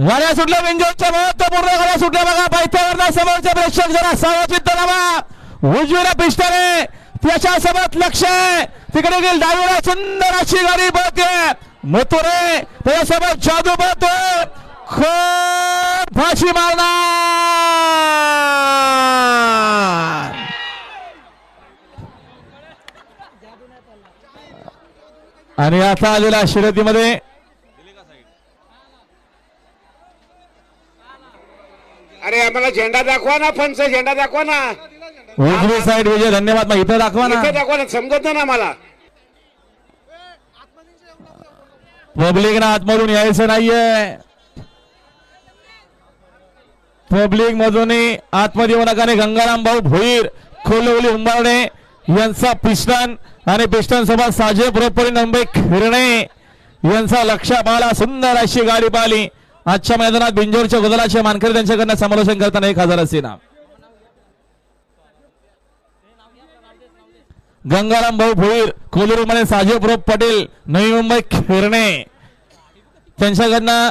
गाड्या सुटल्या बिंजोरच्या महत्वपूर्ण गाड्या सुटल्या बघा. पायथ्यावर समोरचे प्रेक्षक जरा सावधचित्त राहा. उजवीला पिस्टन त्याच्या सोबत लक्ष तिकडे गेल डावीला सुंदर अशी गाडी पळते. मथुरे त्याच्यासोबत जादू पळतोय. खूप फाशी मारणार आणि आता आलेल्या शर्यतीमध्ये अरे आम्हाला झेंडा दाखवा ना. फनचा झेंडा दाखवा ना. उजवी साईड विजय धन्यवाद. इथं दाखवा ना. इथे दाखवा ना. समजत ना मला. पब्लिक ना आतमधून यायचं नाहीये. पब्लिक मधून आतमध्ये येऊ नका. गंगाराम भाऊ भोईर खोलवली उंबारडे यांचा पिस्टन आणि पिस्टन सोबत साजे प्रोपरी नंबर खिरणे यांचा लक्ष पाहला. सुंदर अशी गाडी पाहिली. आजच्या मैदानात बिंजोरच्या गुदलाचे मानकरी त्यांच्याकडनं समालोचन करताना 1000 असे नाव. गंगाराम भाऊ भोईर कोलूर मध्ये साजे प्रोप पटेल नवी मुंबई खिरणे त्यांच्याकडनं